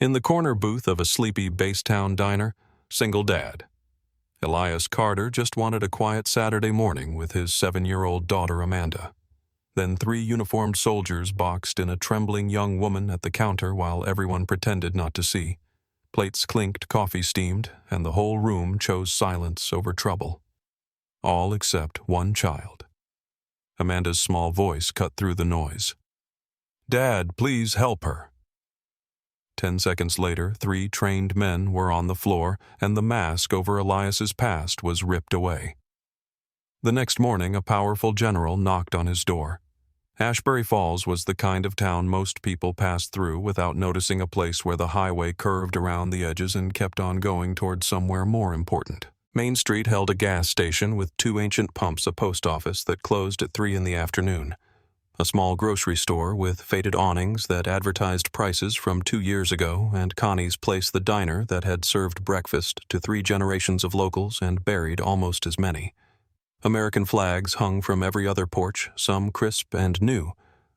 In the corner booth of a sleepy Basetown diner, single dad. Elias Carter just wanted a quiet Saturday morning with his 7-year-old daughter Amanda. Then 3 uniformed soldiers boxed in a trembling young woman at the counter while everyone pretended not to see. Plates clinked, coffee steamed, and the whole room chose silence over trouble. All except one child. Amanda's small voice cut through the noise. "Dad, please help her." 10 seconds later, 3 trained men were on the floor, and the mask over Elias's past was ripped away. The next morning, a powerful general knocked on his door. Ashbury Falls was the kind of town most people passed through without noticing, a place where the highway curved around the edges and kept on going toward somewhere more important. Main Street held a gas station with 2 ancient pumps, a post office that closed at 3 in the afternoon, a small grocery store with faded awnings that advertised prices from 2 years ago, and Connie's Place, the diner that had served breakfast to 3 generations of locals and buried almost as many. American flags hung from every other porch, some crisp and new,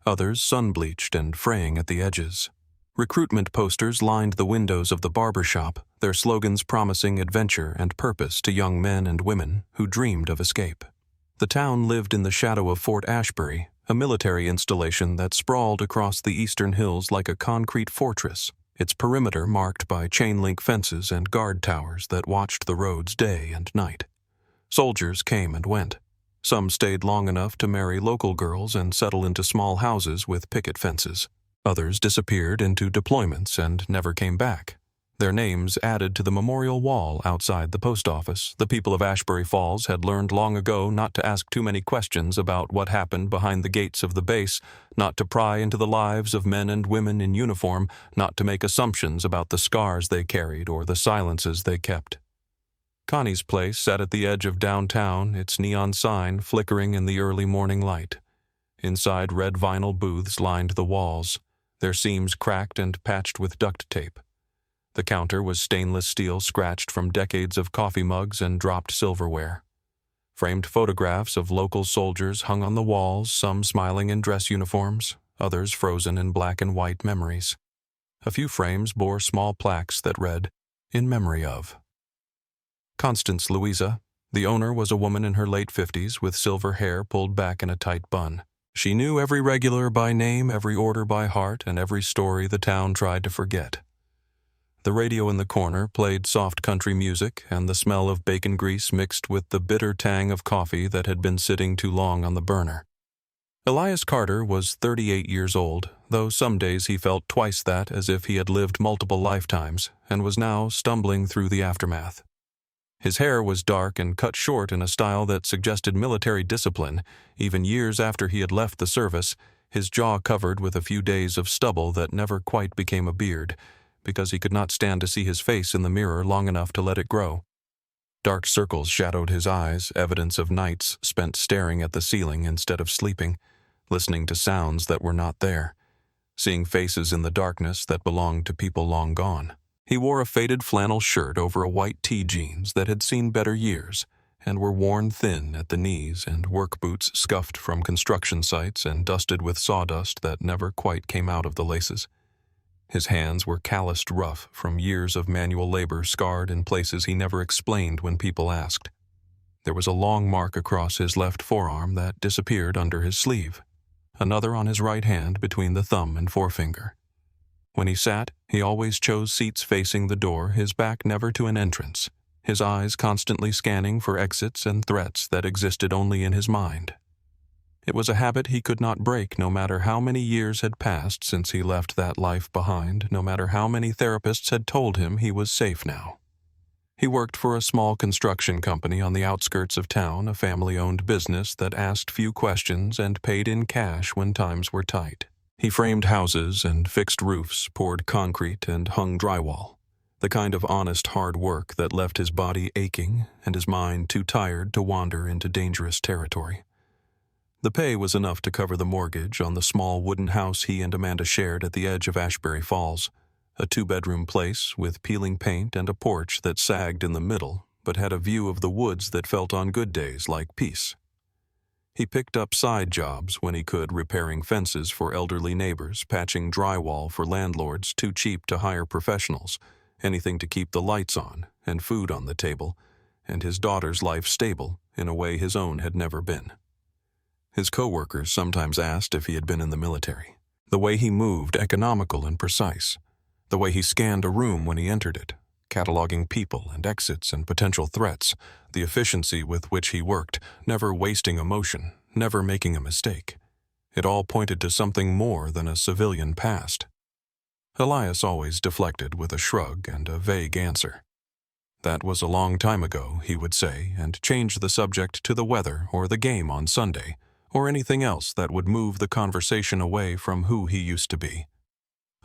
others sun-bleached and fraying at the edges. Recruitment posters lined the windows of the barber shop, their slogans promising adventure and purpose to young men and women who dreamed of escape. The town lived in the shadow of Fort Ashbury, a military installation that sprawled across the eastern hills like a concrete fortress, its perimeter marked by chain-link fences and guard towers that watched the roads day and night. Soldiers came and went. Some stayed long enough to marry local girls and settle into small houses with picket fences. Others disappeared into deployments and never came back. Their names added to the memorial wall outside the post office. The people of Ashbury Falls had learned long ago not to ask too many questions about what happened behind the gates of the base, not to pry into the lives of men and women in uniform, not to make assumptions about the scars they carried or the silences they kept. Connie's Place sat at the edge of downtown, its neon sign flickering in the early morning light. Inside, red vinyl booths lined the walls, their seams cracked and patched with duct tape. The counter was stainless steel scratched from decades of coffee mugs and dropped silverware. Framed photographs of local soldiers hung on the walls, some smiling in dress uniforms, others frozen in black and white memories. A few frames bore small plaques that read, "In memory of." Constance Louisa, the owner, was a woman in her late 50s with silver hair pulled back in a tight bun. She knew every regular by name, every order by heart, and every story the town tried to forget. The radio in the corner played soft country music, and the smell of bacon grease mixed with the bitter tang of coffee that had been sitting too long on the burner. Elias Carter was 38 years old, though some days he felt twice that, as if he had lived multiple lifetimes, and was now stumbling through the aftermath. His hair was dark and cut short in a style that suggested military discipline, even years after he had left the service, his jaw covered with a few days of stubble that never quite became a beard, because he could not stand to see his face in the mirror long enough to let it grow. Dark circles shadowed his eyes, evidence of nights spent staring at the ceiling instead of sleeping, listening to sounds that were not there, seeing faces in the darkness that belonged to people long gone. He wore a faded flannel shirt over a white T-jeans that had seen better years and were worn thin at the knees, and work boots scuffed from construction sites and dusted with sawdust that never quite came out of the laces. His hands were calloused rough from years of manual labor, scarred in places he never explained when people asked. There was a long mark across his left forearm that disappeared under his sleeve, another on his right hand between the thumb and forefinger. When he sat, he always chose seats facing the door, his back never to an entrance, his eyes constantly scanning for exits and threats that existed only in his mind. It was a habit he could not break, no matter how many years had passed since he left that life behind, no matter how many therapists had told him he was safe now. He worked for a small construction company on the outskirts of town, a family-owned business that asked few questions and paid in cash when times were tight. He framed houses and fixed roofs, poured concrete and hung drywall, the kind of honest hard work that left his body aching and his mind too tired to wander into dangerous territory. The pay was enough to cover the mortgage on the small wooden house he and Amanda shared at the edge of Ashbury Falls, a 2-bedroom place with peeling paint and a porch that sagged in the middle but had a view of the woods that felt on good days like peace. He picked up side jobs when he could, repairing fences for elderly neighbors, patching drywall for landlords too cheap to hire professionals, anything to keep the lights on and food on the table, and his daughter's life stable in a way his own had never been. His co-workers sometimes asked if he had been in the military. The way he moved, economical and precise. The way he scanned a room when he entered it, cataloging people and exits and potential threats, the efficiency with which he worked, never wasting emotion, never making a mistake. It all pointed to something more than a civilian past. Elias always deflected with a shrug and a vague answer. That was a long time ago, he would say, and change the subject to the weather or the game on Sunday, or anything else that would move the conversation away from who he used to be.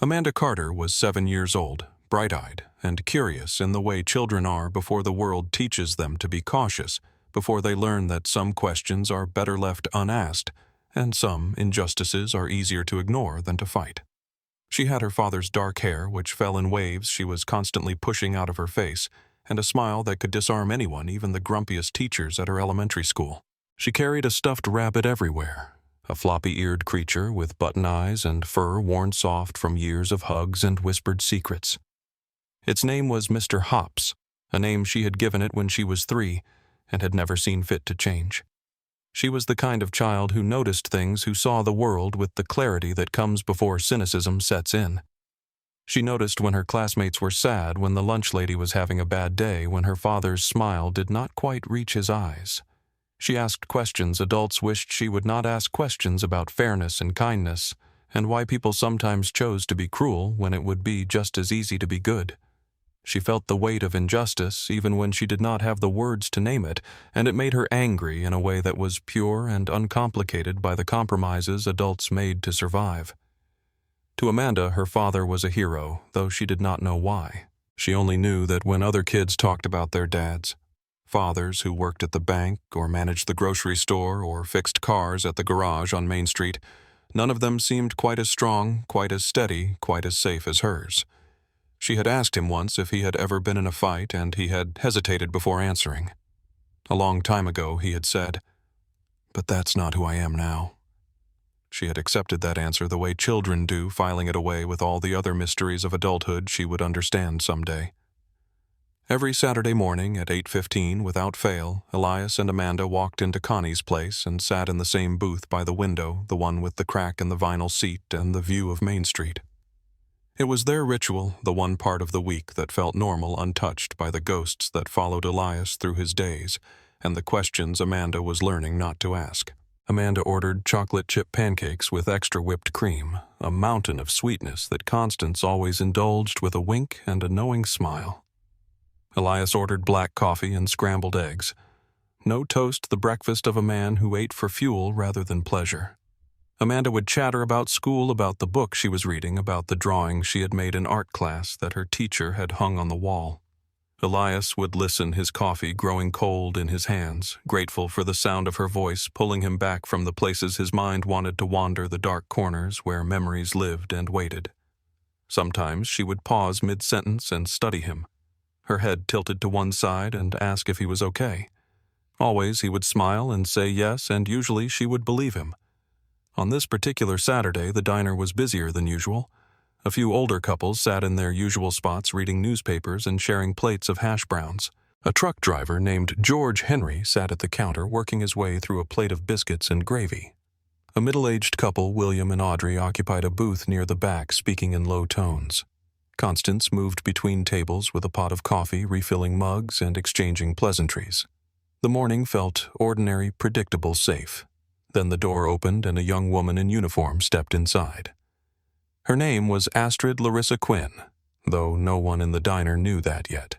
Amanda Carter was 7 years old, bright-eyed and curious in the way children are before the world teaches them to be cautious, before they learn that some questions are better left unasked, and some injustices are easier to ignore than to fight. She had her father's dark hair, which fell in waves she was constantly pushing out of her face, and a smile that could disarm anyone, even the grumpiest teachers at her elementary school. She carried a stuffed rabbit everywhere, a floppy-eared creature with button eyes and fur worn soft from years of hugs and whispered secrets. Its name was Mr. Hops, a name she had given it when she was 3 and had never seen fit to change. She was the kind of child who noticed things, who saw the world with the clarity that comes before cynicism sets in. She noticed when her classmates were sad, when the lunch lady was having a bad day, when her father's smile did not quite reach his eyes. She asked questions adults wished she would not ask, questions about fairness and kindness, and why people sometimes chose to be cruel when it would be just as easy to be good. She felt the weight of injustice even when she did not have the words to name it, and it made her angry in a way that was pure and uncomplicated by the compromises adults made to survive. To Amanda, her father was a hero, though she did not know why. She only knew that when other kids talked about their dads, fathers who worked at the bank or managed the grocery store or fixed cars at the garage on Main Street, none of them seemed quite as strong, quite as steady, quite as safe as hers. She had asked him once if he had ever been in a fight, and he had hesitated before answering. A long time ago, he had said, "But that's not who I am now." She had accepted that answer the way children do, filing it away with all the other mysteries of adulthood she would understand someday. Every Saturday morning at 8:15, without fail, Elias and Amanda walked into Connie's place and sat in the same booth by the window, the one with the crack in the vinyl seat and the view of Main Street. It was their ritual, the one part of the week that felt normal, untouched by the ghosts that followed Elias through his days, and the questions Amanda was learning not to ask. Amanda ordered chocolate chip pancakes with extra whipped cream, a mountain of sweetness that Constance always indulged with a wink and a knowing smile. Elias ordered black coffee and scrambled eggs. No toast, the breakfast of a man who ate for fuel rather than pleasure. Amanda would chatter about school, about the book she was reading, about the drawings she had made in art class that her teacher had hung on the wall. Elias would listen, his coffee growing cold in his hands, grateful for the sound of her voice pulling him back from the places his mind wanted to wander, the dark corners where memories lived and waited. Sometimes she would pause mid-sentence and study him, her head tilted to one side, and ask if he was okay. Always he would smile and say yes, and usually she would believe him. On this particular Saturday, the diner was busier than usual. A few older couples sat in their usual spots reading newspapers and sharing plates of hash browns. A truck driver named George Henry sat at the counter working his way through a plate of biscuits and gravy. A middle-aged couple, William and Audrey, occupied a booth near the back, speaking in low tones. Constance moved between tables with a pot of coffee, refilling mugs and exchanging pleasantries. The morning felt ordinary, predictable, safe. Then the door opened and a young woman in uniform stepped inside. Her name was Astrid Larissa Quinn, though no one in the diner knew that yet.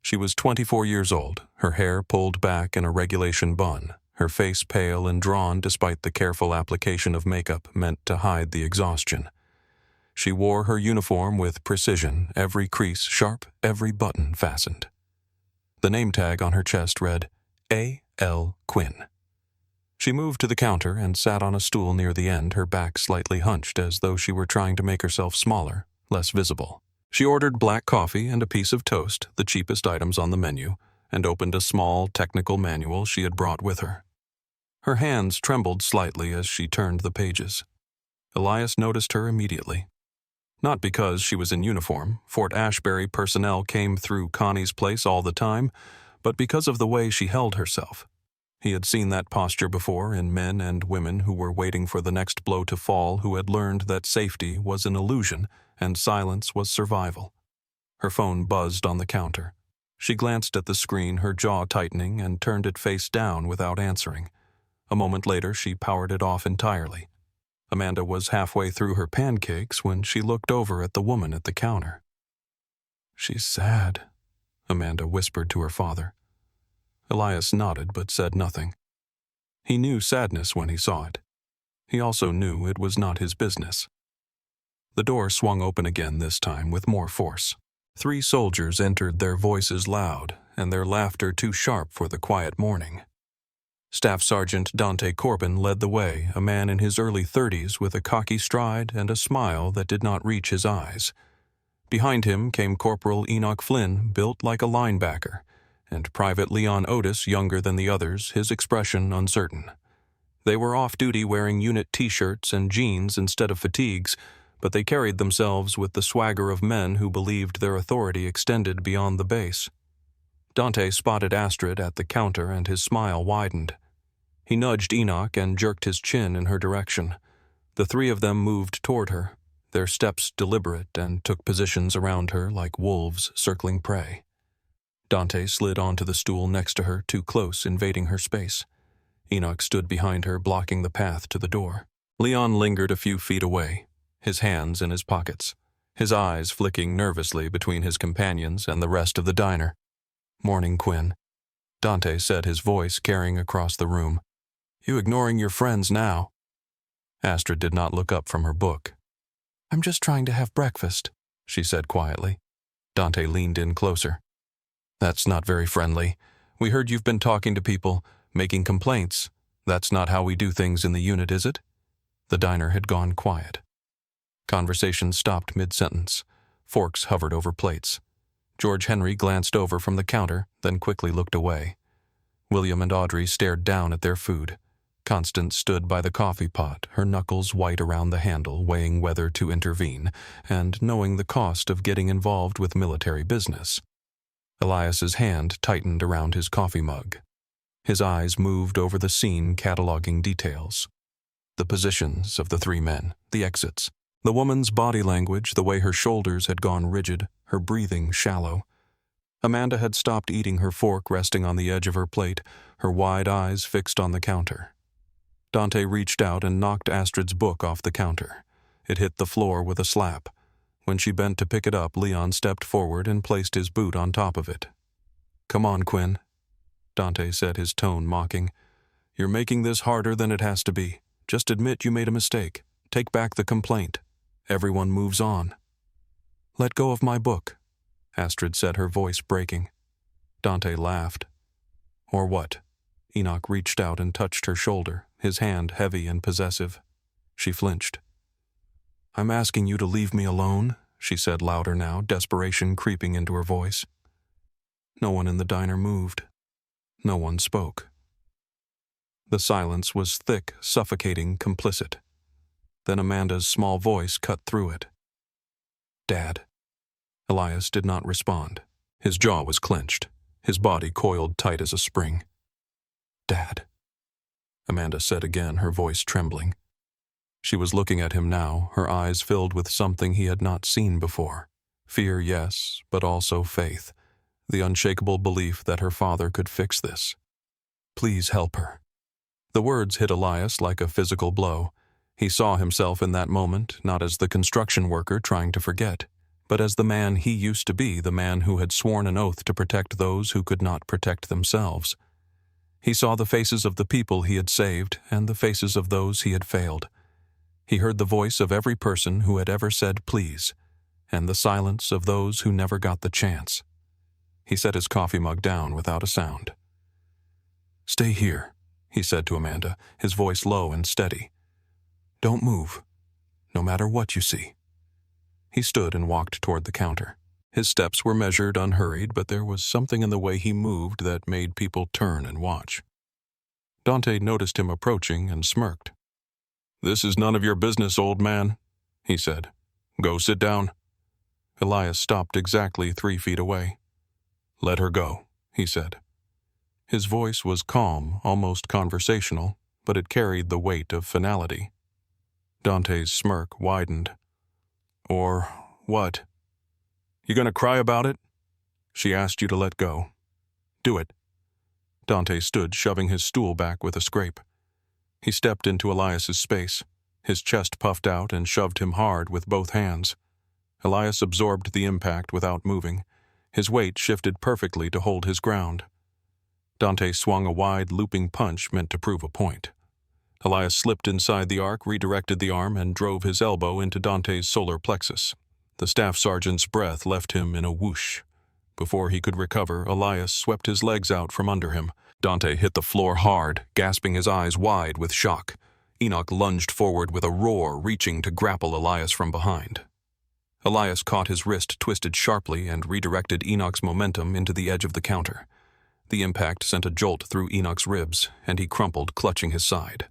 She was 24 years old, her hair pulled back in a regulation bun, her face pale and drawn despite the careful application of makeup meant to hide the exhaustion. She wore her uniform with precision, every crease sharp, every button fastened. The name tag on her chest read, A.L. Quinn. She moved to the counter and sat on a stool near the end, her back slightly hunched as though she were trying to make herself smaller, less visible. She ordered black coffee and a piece of toast, the cheapest items on the menu, and opened a small technical manual she had brought with her. Her hands trembled slightly as she turned the pages. Elias noticed her immediately. Not because she was in uniform, Fort Ashbury personnel came through Connie's place all the time, but because of the way she held herself. He had seen that posture before in men and women who were waiting for the next blow to fall, who had learned that safety was an illusion and silence was survival. Her phone buzzed on the counter. She glanced at the screen, her jaw tightening, and turned it face down without answering. A moment later, she powered it off entirely. Amanda was halfway through her pancakes when she looked over at the woman at the counter. "She's sad," Amanda whispered to her father. Elias nodded but said nothing. He knew sadness when he saw it. He also knew it was not his business. The door swung open again, this time with more force. 3 soldiers entered, their voices loud and their laughter too sharp for the quiet morning. Staff Sergeant Dante Corbin led the way, a man in his early 30s with a cocky stride and a smile that did not reach his eyes. Behind him came Corporal Enoch Flynn, built like a linebacker, and Private Leon Otis, younger than the others, his expression uncertain. They were off-duty wearing unit T-shirts and jeans instead of fatigues, but they carried themselves with the swagger of men who believed their authority extended beyond the base. Dante spotted Astrid at the counter and his smile widened. He nudged Enoch and jerked his chin in her direction. The 3 of them moved toward her, their steps deliberate, and took positions around her like wolves circling prey. Dante slid onto the stool next to her, too close, invading her space. Enoch stood behind her, blocking the path to the door. Leon lingered a few feet away, his hands in his pockets, his eyes flicking nervously between his companions and the rest of the diner. "Morning, Quinn," Dante said, his voice carrying across the room. "You ignoring your friends now?" Astrid did not look up from her book. "I'm just trying to have breakfast," she said quietly. Dante leaned in closer. "That's not very friendly. We heard you've been talking to people, making complaints. That's not how we do things in the unit, is it?" The diner had gone quiet. Conversation stopped mid-sentence. Forks hovered over plates. George Henry glanced over from the counter, then quickly looked away. William and Audrey stared down at their food. Constance stood by the coffee pot, her knuckles white around the handle, weighing whether to intervene, and knowing the cost of getting involved with military business. Elias's hand tightened around his coffee mug. His eyes moved over the scene, cataloging details. The positions of the 3 men, the exits, the woman's body language, the way her shoulders had gone rigid, her breathing shallow. Amanda had stopped eating, her fork resting on the edge of her plate, her wide eyes fixed on the counter. Dante reached out and knocked Astrid's book off the counter. It hit the floor with a slap. When she bent to pick it up, Leon stepped forward and placed his boot on top of it. "Come on, Quinn," Dante said, his tone mocking. "You're making this harder than it has to be. Just admit you made a mistake. Take back the complaint. Everyone moves on." "Let go of my book," Astrid said, her voice breaking. Dante laughed. "Or what?" Enoch reached out and touched her shoulder, his hand heavy and possessive. She flinched. "I'm asking you to leave me alone," she said louder now, desperation creeping into her voice. No one in the diner moved. No one spoke. The silence was thick, suffocating, complicit. Then Amanda's small voice cut through it. "Dad." Elias did not respond. His jaw was clenched, his body coiled tight as a spring. "Dad," Amanda said again, her voice trembling. She was looking at him now, her eyes filled with something he had not seen before. Fear, yes, but also faith, the unshakable belief that her father could fix this. "Please help her." The words hit Elias like a physical blow. He saw himself in that moment, not as the construction worker trying to forget, but as the man he used to be, the man who had sworn an oath to protect those who could not protect themselves. He saw the faces of the people he had saved and the faces of those he had failed. He heard the voice of every person who had ever said please, and the silence of those who never got the chance. He set his coffee mug down without a sound. "Stay here," he said to Amanda, his voice low and steady. "Don't move, no matter what you see." He stood and walked toward the counter. His steps were measured, unhurried, but there was something in the way he moved that made people turn and watch. Dante noticed him approaching and smirked. "This is none of your business, old man," he said. "Go sit down." Elias stopped exactly 3 feet away. "Let her go," he said. His voice was calm, almost conversational, but it carried the weight of finality. Dante's smirk widened. "Or what? You gonna cry about it? She asked you to let go. Do it." Dante stood, shoving his stool back with a scrape. He stepped into Elias's space. His chest puffed out and shoved him hard with both hands. Elias absorbed the impact without moving. His weight shifted perfectly to hold his ground. Dante swung a wide, looping punch meant to prove a point. Elias slipped inside the arc, redirected the arm, and drove his elbow into Dante's solar plexus. The staff sergeant's breath left him in a whoosh. Before he could recover, Elias swept his legs out from under him. Dante hit the floor hard, gasping his eyes wide with shock. Enoch lunged forward with a roar, reaching to grapple Elias from behind. Elias caught his wrist twisted sharply and redirected Enoch's momentum into the edge of the counter. The impact sent a jolt through Enoch's ribs, and he crumpled, clutching his side.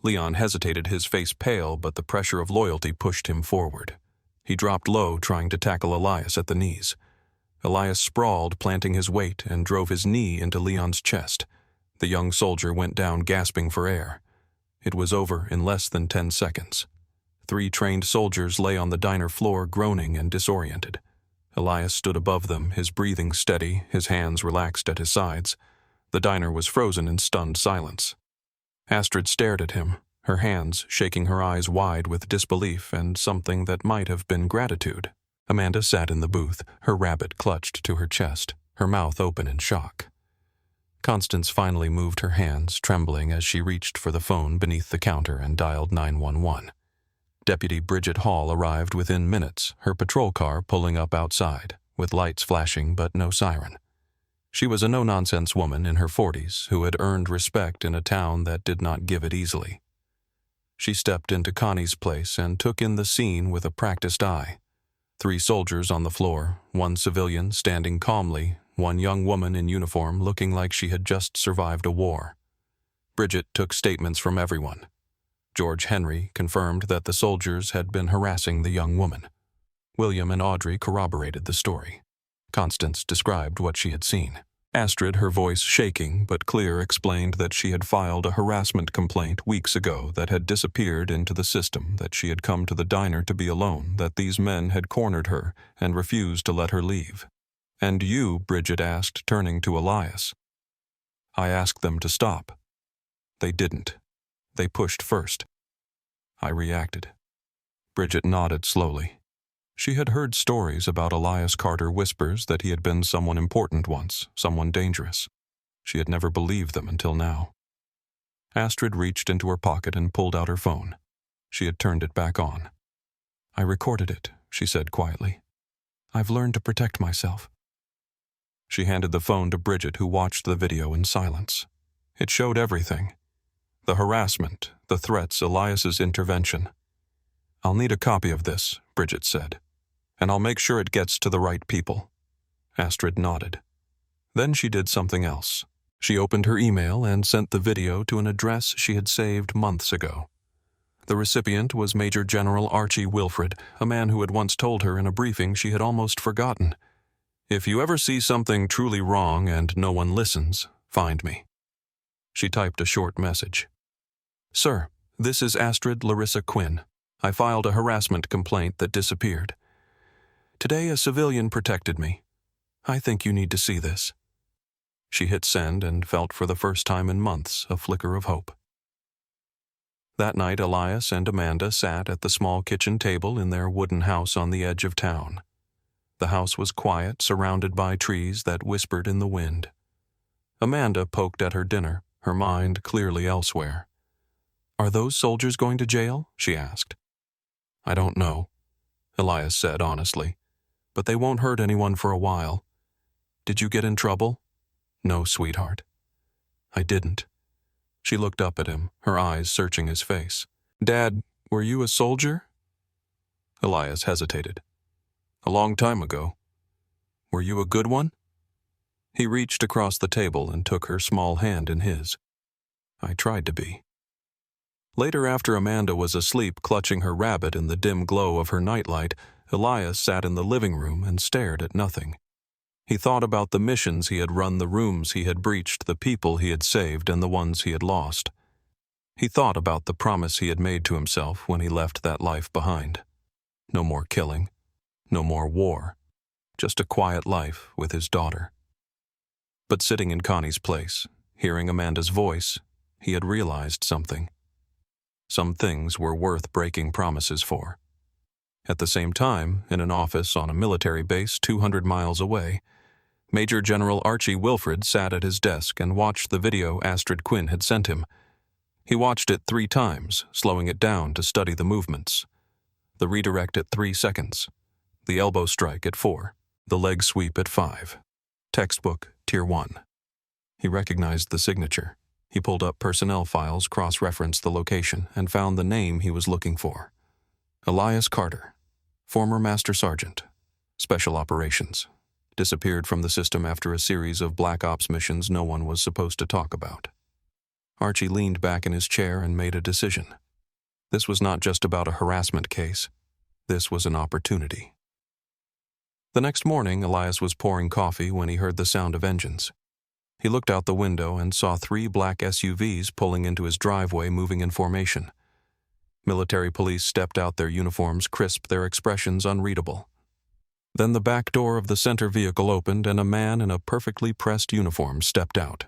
Leon hesitated, his face pale, but the pressure of loyalty pushed him forward. He dropped low, trying to tackle Elias at the knees. Elias sprawled, planting his weight, and drove his knee into Leon's chest. The young soldier went down, gasping for air. It was over in less than 10 seconds. 3 trained soldiers lay on the diner floor, groaning and disoriented. Elias stood above them, his breathing steady, his hands relaxed at his sides. The diner was frozen in stunned silence. Astrid stared at him, her hands shaking, her eyes wide with disbelief and something that might have been gratitude. Amanda sat in the booth, her rabbit clutched to her chest, her mouth open in shock. Constance finally moved her hands, trembling as she reached for the phone beneath the counter and dialed 911. Deputy Bridget Hall arrived within minutes, her patrol car pulling up outside, with lights flashing but no siren. She was a no-nonsense woman in her 40s who had earned respect in a town that did not give it easily. She stepped into Connie's place and took in the scene with a practiced eye. 3 soldiers on the floor, 1 civilian standing calmly, 1 young woman in uniform looking like she had just survived a war. Bridget took statements from everyone. George Henry confirmed that the soldiers had been harassing the young woman. William and Audrey corroborated the story. Constance described what she had seen. Astrid, her voice shaking but clear, explained that she had filed a harassment complaint weeks ago that had disappeared into the system, that she had come to the diner to be alone, that these men had cornered her and refused to let her leave. "And you?" Bridget asked, turning to Elias. "I asked them to stop. They didn't. They pushed first. I reacted." Bridget nodded slowly. She had heard stories about Elias Carter whispers that he had been someone important once, someone dangerous. She had never believed them until now. Astrid reached into her pocket and pulled out her phone. She had turned it back on. "I recorded it," she said quietly. "I've learned to protect myself." She handed the phone to Bridget, who watched the video in silence. It showed everything. The harassment, the threats, Elias's intervention. "I'll need a copy of this," Bridget said, "and I'll make sure it gets to the right people." Astrid nodded. Then she did something else. She opened her email and sent the video to an address she had saved months ago. The recipient was Major General Archie Wilfred, a man who had once told her in a briefing she had almost forgotten, "If you ever see something truly wrong and no one listens, find me." She typed a short message. "Sir, this is Astrid Larissa Quinn. I filed a harassment complaint that disappeared. Today a civilian protected me. I think you need to see this." She hit send and felt for the first time in months a flicker of hope. That night Elias and Amanda sat at the small kitchen table in their wooden house on the edge of town. The house was quiet, surrounded by trees that whispered in the wind. Amanda poked at her dinner, her mind clearly elsewhere. "Are those soldiers going to jail?" she asked. "I don't know," Elias said honestly, "but they won't hurt anyone for a while. Did you get in trouble?" "No, sweetheart. I didn't." She looked up at him, her eyes searching his face. "Dad, were you a soldier?" Elias hesitated. "A long time ago." "Were you a good one?" He reached across the table and took her small hand in his. I tried to be. Later, after Amanda was asleep clutching her rabbit in the dim glow of her nightlight, Elias sat in the living room and stared at nothing. He thought about the missions he had run, the rooms he had breached, the people he had saved, and the ones he had lost. He thought about the promise he had made to himself when he left that life behind. No more killing, no more war, just a quiet life with his daughter. But sitting in Connie's place, hearing Amanda's voice, he had realized something. Some things were worth breaking promises for. At the same time, in an office on a military base 200 miles away, Major General Archie Wilfred sat at his desk and watched the video Astrid Quinn had sent him. He watched it 3 times, slowing it down to study the movements. The redirect at 3 seconds, the elbow strike at 4, the leg sweep at 5. Textbook, Tier 1. He recognized the signature. He pulled up personnel files, cross-referenced the location, and found the name he was looking for. Elias Carter, former Master Sergeant, Special Operations. Disappeared from the system after a series of Black Ops missions no one was supposed to talk about. Archie leaned back in his chair and made a decision. This was not just about a harassment case. This was an opportunity. The next morning, Elias was pouring coffee when he heard the sound of engines. He looked out the window and saw 3 black SUVs pulling into his driveway, moving in formation. Military police stepped out, their uniforms crisp, their expressions unreadable. Then the back door of the center vehicle opened and a man in a perfectly pressed uniform stepped out.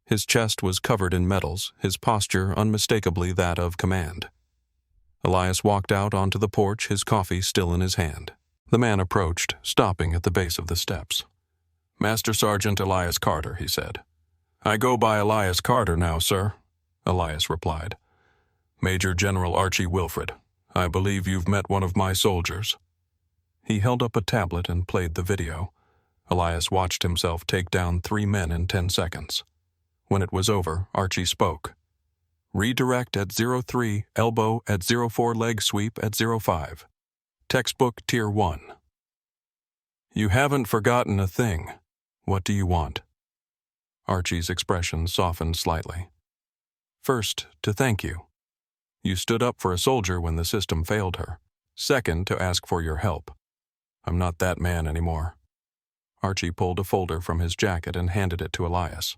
His chest was covered in medals, his posture unmistakably that of command. Elias walked out onto the porch, his coffee still in his hand. The man approached, stopping at the base of the steps. "Master Sergeant Elias Carter," he said. "I go by Elias Carter now, sir," Elias replied. "Major General Archie Wilfred. I believe you've met one of my soldiers." He held up a tablet and played the video. Elias watched himself take down 3 men in 10 seconds. When it was over, Archie spoke. "Redirect at 03, elbow at 04, leg sweep at 05. Textbook Tier 1. You haven't forgotten a thing. What do you want?" Archie's expression softened slightly. "First, to thank you. You stood up for a soldier when the system failed her. Second, to ask for your help. I'm not that man anymore." Archie pulled a folder from his jacket and handed it to Elias.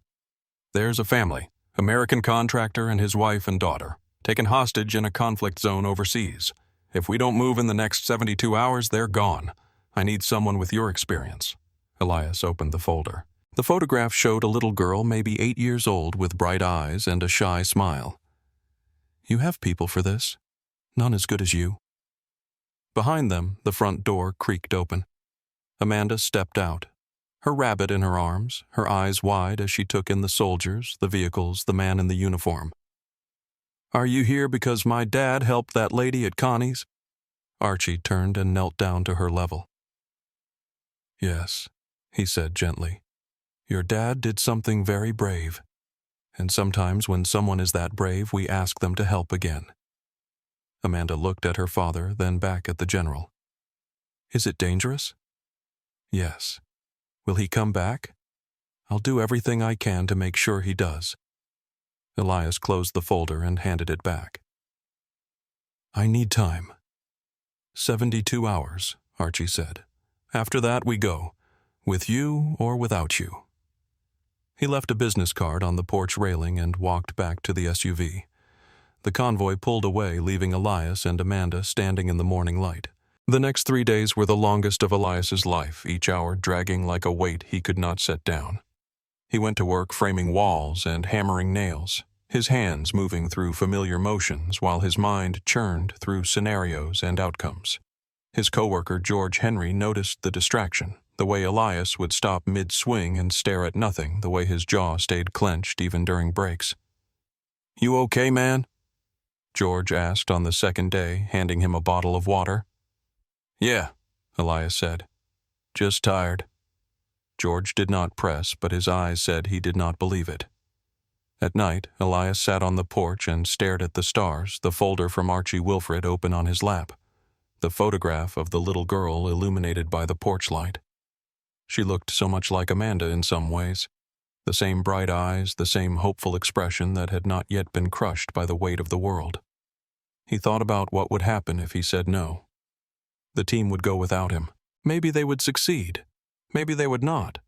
"There's a family, American contractor and his wife and daughter, taken hostage in a conflict zone overseas. If we don't move in the next 72 hours, they're gone. I need someone with your experience." Elias opened the folder. The photograph showed a little girl, maybe 8 years old, with bright eyes and a shy smile. "You have people for this. None as good as you." Behind them, the front door creaked open. Amanda stepped out, her rabbit in her arms, her eyes wide as she took in the soldiers, the vehicles, the man in the uniform. "Are you here because my dad helped that lady at Connie's?" Archie turned and knelt down to her level. "Yes," he said gently. "Your dad did something very brave. And sometimes when someone is that brave, we ask them to help again." Amanda looked at her father, then back at the general. "Is it dangerous?" "Yes." "Will he come back?" "I'll do everything I can to make sure he does." Elias closed the folder and handed it back. "I need time." 72 hours, Archie said. "After that we go, with you or without you." He left a business card on the porch railing and walked back to the SUV. The convoy pulled away, leaving Elias and Amanda standing in the morning light. The next 3 days were the longest of Elias's life, each hour dragging like a weight he could not set down. He went to work framing walls and hammering nails, his hands moving through familiar motions while his mind churned through scenarios and outcomes. His coworker George Henry noticed the distraction, the way Elias would stop mid-swing and stare at nothing, the way his jaw stayed clenched even during breaks. "You okay, man?" George asked on the second day, handing him a bottle of water. "Yeah," Elias said. "Just tired." George did not press, but his eyes said he did not believe it. At night, Elias sat on the porch and stared at the stars, the folder from Archie Wilfred open on his lap, the photograph of the little girl illuminated by the porch light. She looked so much like Amanda in some ways. The same bright eyes, the same hopeful expression that had not yet been crushed by the weight of the world. He thought about what would happen if he said no. The team would go without him. Maybe they would succeed. Maybe they would not.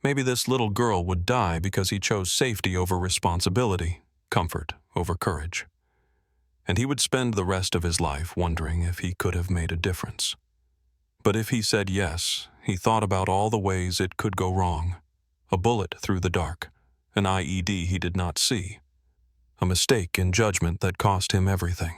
Maybe this little girl would die because he chose safety over responsibility, comfort over courage. And he would spend the rest of his life wondering if he could have made a difference. But if he said yes, he thought about all the ways it could go wrong. A bullet through the dark, an IED he did not see, a mistake in judgment that cost him everything.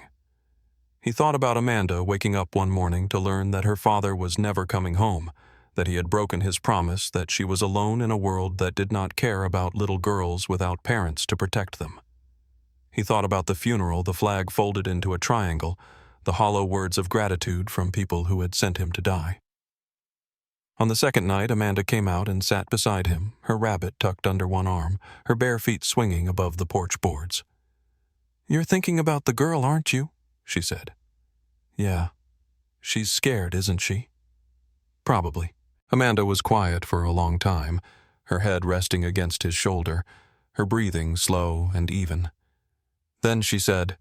He thought about Amanda waking up one morning to learn that her father was never coming home, that he had broken his promise, that she was alone in a world that did not care about little girls without parents to protect them. He thought about the funeral, the flag folded into a triangle, the hollow words of gratitude from people who had sent him to die. On the second night, Amanda came out and sat beside him, her rabbit tucked under one arm, her bare feet swinging above the porch boards. "You're thinking about the girl, aren't you?" she said. "Yeah. She's scared, isn't she?" "Probably." Amanda was quiet for a long time, her head resting against his shoulder, her breathing slow and even. Then she said,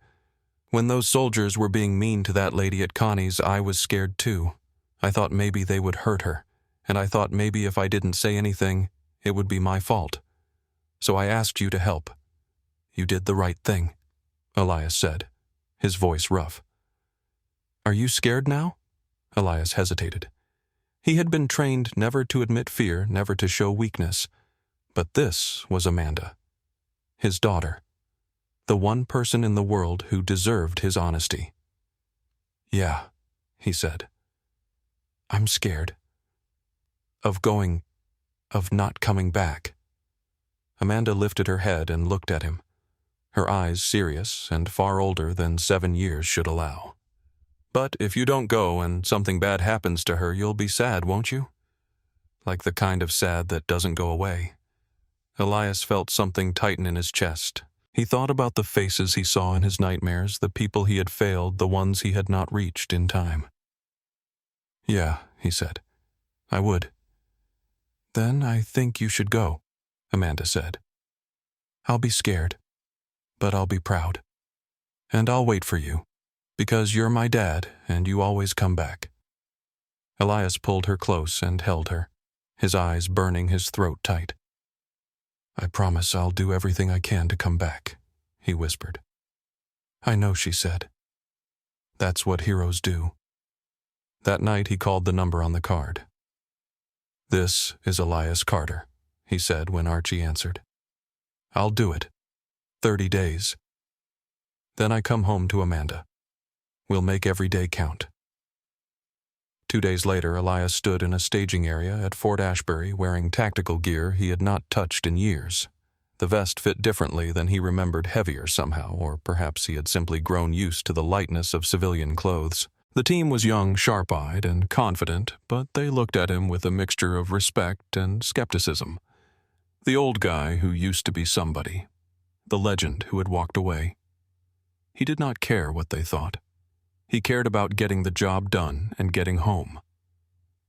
"When those soldiers were being mean to that lady at Connie's, I was scared too. I thought maybe they would hurt her, and I thought maybe if I didn't say anything, it would be my fault. So I asked you to help. You did the right thing," Elias said, his voice rough. "Are you scared now?" Elias hesitated. He had been trained never to admit fear, never to show weakness. But this was Amanda, his daughter, the one person in the world who deserved his honesty. "Yeah," he said. "I'm scared. Of not coming back." Amanda lifted her head and looked at him, her eyes serious and far older than 7 years should allow. "But if you don't go and something bad happens to her, you'll be sad, won't you? Like the kind of sad that doesn't go away." Elias felt something tighten in his chest. He thought about the faces he saw in his nightmares, the people he had failed, the ones he had not reached in time. "Yeah," he said. "I would." "Then I think you should go," Amanda said. "I'll be scared, but I'll be proud. And I'll wait for you, because you're my dad and you always come back." Elias pulled her close and held her, his eyes burning his throat tight. "I promise I'll do everything I can to come back," he whispered. "I know," she said. "That's what heroes do." That night he called the number on the card. "This is Elias Carter," he said when Archie answered. "I'll do it. 30 days. Then I come home to Amanda. We'll make every day count." 2 days later, Elias stood in a staging area at Fort Ashbury wearing tactical gear he had not touched in years. The vest fit differently than he remembered, heavier somehow, or perhaps he had simply grown used to the lightness of civilian clothes. The team was young, sharp-eyed, and confident, but they looked at him with a mixture of respect and skepticism. The old guy who used to be somebody. The legend who had walked away. He did not care what they thought. He cared about getting the job done and getting home.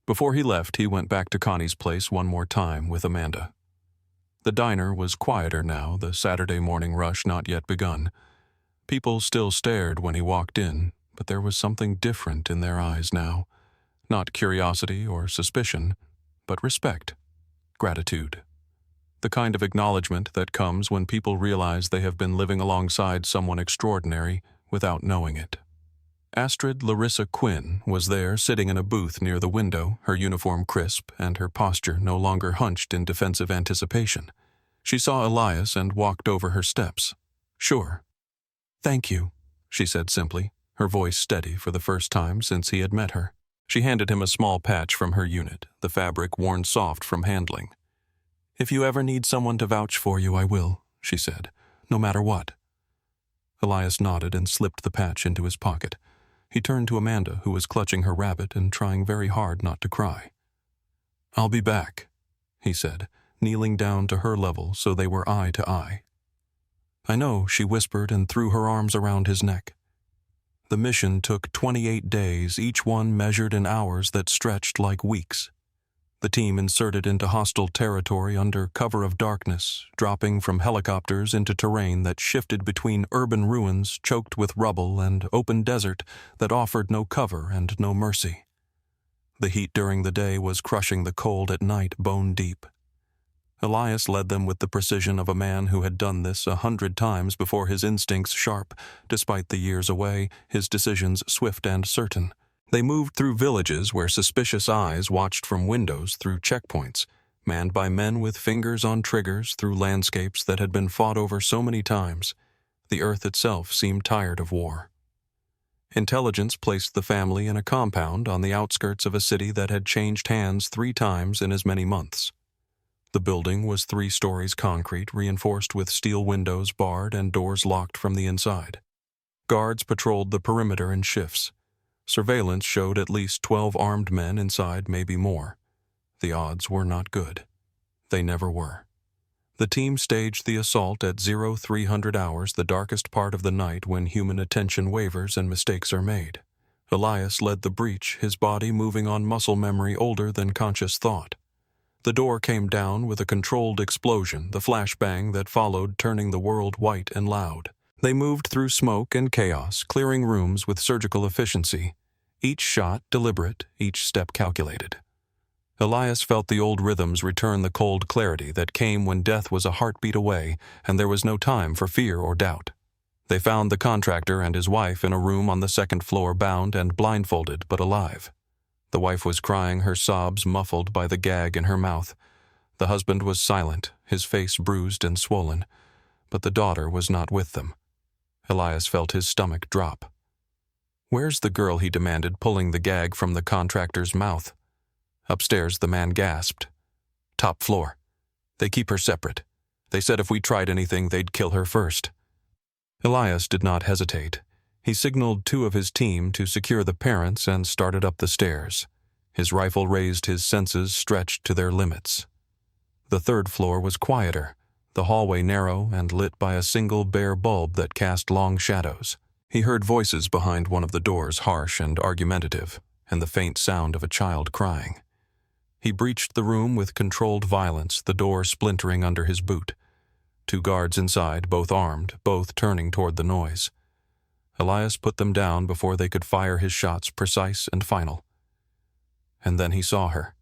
Before he left, he went back to Connie's place one more time with Amanda. The diner was quieter now, the Saturday morning rush not yet begun. People still stared when he walked in, but there was something different in their eyes now. Not curiosity or suspicion, but respect, gratitude. The kind of acknowledgement that comes when people realize they have been living alongside someone extraordinary without knowing it. Astrid Larissa Quinn was there, sitting in a booth near the window, her uniform crisp and her posture no longer hunched in defensive anticipation. She saw Elias and walked over her steps. "Sure." "Thank you," she said simply, her voice steady for the first time since he had met her. She handed him a small patch from her unit, the fabric worn soft from handling. "If you ever need someone to vouch for you, I will," she said, "no matter what." Elias nodded and slipped the patch into his pocket. He turned to Amanda, who was clutching her rabbit and trying very hard not to cry. "I'll be back," he said, kneeling down to her level so they were eye to eye. "I know," she whispered and threw her arms around his neck. The mission took 28 days, each one measured in hours that stretched like weeks. The team inserted into hostile territory under cover of darkness, dropping from helicopters into terrain that shifted between urban ruins choked with rubble and open desert that offered no cover and no mercy. The heat during the day was crushing the cold at night bone deep. Elias led them with the precision of a man who had done this 100 times before, his instincts sharp, despite the years away, his decisions swift and certain. They moved through villages where suspicious eyes watched from windows, through checkpoints, manned by men with fingers on triggers, through landscapes that had been fought over so many times. The earth itself seemed tired of war. Intelligence placed the family in a compound on the outskirts of a city that had changed hands 3 times in as many months. The building was 3 stories concrete, reinforced with steel windows barred and doors locked from the inside. Guards patrolled the perimeter in shifts. Surveillance showed at least 12 armed men inside, maybe more. The odds were not good. They never were. The team staged the assault at 0300 hours, the darkest part of the night when human attention wavers and mistakes are made. Elias led the breach, his body moving on muscle memory older than conscious thought. The door came down with a controlled explosion, the flashbang that followed turning the world white and loud. They moved through smoke and chaos, clearing rooms with surgical efficiency. Each shot deliberate, each step calculated. Elias felt the old rhythms return, the cold clarity that came when death was a heartbeat away and there was no time for fear or doubt. They found the contractor and his wife in a room on the 2nd floor, bound and blindfolded but alive. The wife was crying, her sobs muffled by the gag in her mouth. The husband was silent, his face bruised and swollen, but the daughter was not with them. Elias felt his stomach drop. "Where's the girl?" he demanded, pulling the gag from the contractor's mouth. Upstairs, the man gasped. "Top floor. They keep her separate. They said if we tried anything, they'd kill her first." Elias did not hesitate. He signaled 2 of his team to secure the parents and started up the stairs. His rifle raised, his senses stretched to their limits. The 3rd floor was quieter, the hallway narrow and lit by a single bare bulb that cast long shadows. He heard voices behind one of the doors, harsh and argumentative, and the faint sound of a child crying. He breached the room with controlled violence, the door splintering under his boot. 2 guards inside, both armed, both turning toward the noise. Elias put them down before they could fire his shots, precise and final. And then he saw her.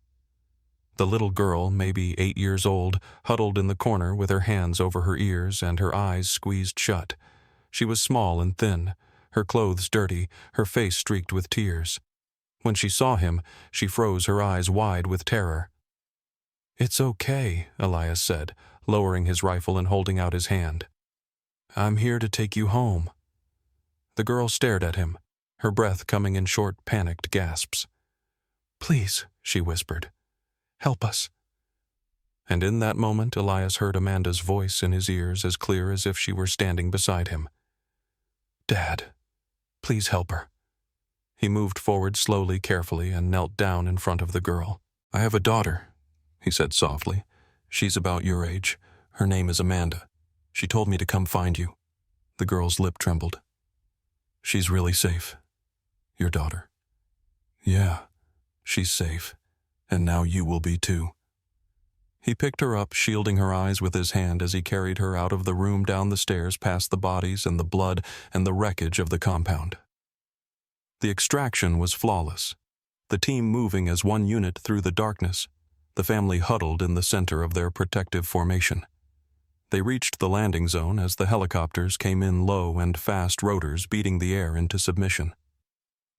The little girl, maybe 8 years old, huddled in the corner with her hands over her ears and her eyes squeezed shut. She was small and thin, her clothes dirty, her face streaked with tears. When she saw him, she froze, her eyes wide with terror. "It's okay," Elias said, lowering his rifle and holding out his hand. "I'm here to take you home." The girl stared at him, her breath coming in short, panicked gasps. "Please," she whispered, "help us." And in that moment, Elias heard Amanda's voice in his ears, as clear as if she were standing beside him. "Dad, please help her." He moved forward slowly, carefully, and knelt down in front of the girl. "I have a daughter," he said softly. "She's about your age. Her name is Amanda. She told me to come find you." The girl's lip trembled. "She's really safe. Your daughter." "Yeah, she's safe. And now you will be too." He picked her up, shielding her eyes with his hand as he carried her out of the room, down the stairs, past the bodies and the blood and the wreckage of the compound. The extraction was flawless. The team moving as one unit through the darkness, the family huddled in the center of their protective formation. They reached the landing zone as the helicopters came in, low and fast rotors beating the air into submission.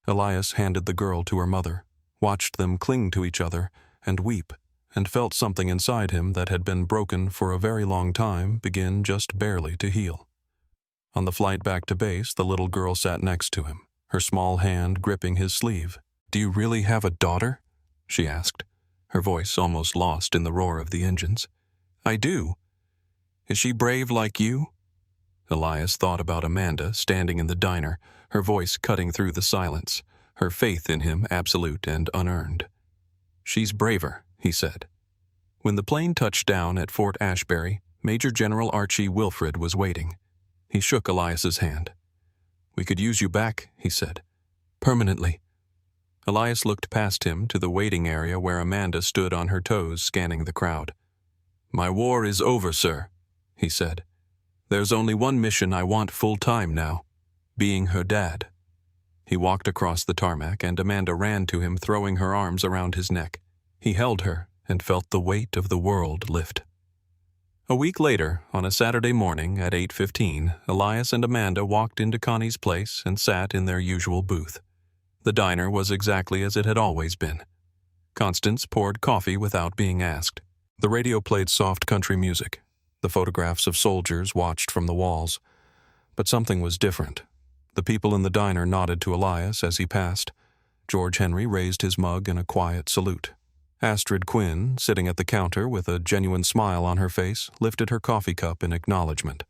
Elias handed the girl to her mother, watched them cling to each other and weep, and felt something inside him that had been broken for a very long time begin just barely to heal. On the flight back to base, the little girl sat next to him, her small hand gripping his sleeve. "Do you really have a daughter?" she asked, her voice almost lost in the roar of the engines. "I do. Is she brave like you?" Elias thought about Amanda standing in the diner, her voice cutting through the silence, her faith in him absolute and unearned. "She's braver," he said. When the plane touched down at Fort Ashbury, Major General Archie Wilfred was waiting. He shook Elias's hand. "We could use you back," he said. "Permanently." Elias looked past him to the waiting area where Amanda stood on her toes scanning the crowd. "My war is over, sir," he said. "There's only one mission I want full-time now, being her dad." He walked across the tarmac and Amanda ran to him, throwing her arms around his neck. He held her and felt the weight of the world lift. A week later, on a Saturday morning at 8:15, Elias and Amanda walked into Connie's place and sat in their usual booth. The diner was exactly as it had always been. Constance poured coffee without being asked. The radio played soft country music. The photographs of soldiers watched from the walls. But something was different. The people in the diner nodded to Elias as he passed. George Henry raised his mug in a quiet salute. Astrid Quinn, sitting at the counter with a genuine smile on her face, lifted her coffee cup in acknowledgement.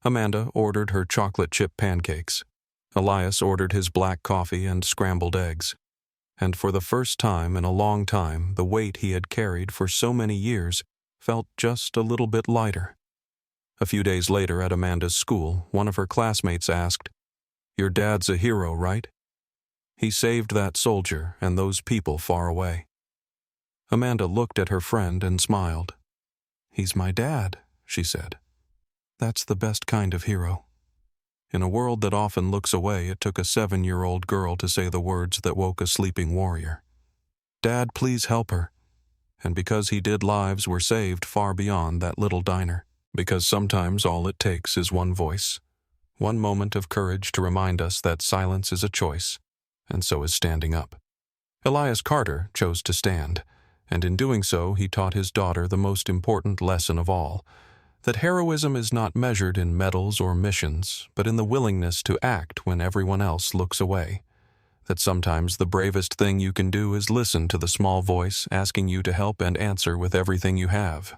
Amanda ordered her chocolate chip pancakes. Elias ordered his black coffee and scrambled eggs. And for the first time in a long time, the weight he had carried for so many years felt just a little bit lighter. A few days later at Amanda's school, one of her classmates asked, "Your dad's a hero, right?" "He saved that soldier and those people far away." Amanda looked at her friend and smiled. "He's my dad," she said. "That's the best kind of hero." In a world that often looks away, it took a 7-year-old girl to say the words that woke a sleeping warrior. "Dad, please help her." And because he did, lives were saved far beyond that little diner. Because sometimes all it takes is one voice, one moment of courage to remind us that silence is a choice, and so is standing up. Elias Carter chose to stand, and in doing so he taught his daughter the most important lesson of all, that heroism is not measured in medals or missions, but in the willingness to act when everyone else looks away. That sometimes the bravest thing you can do is listen to the small voice asking you to help and answer with everything you have.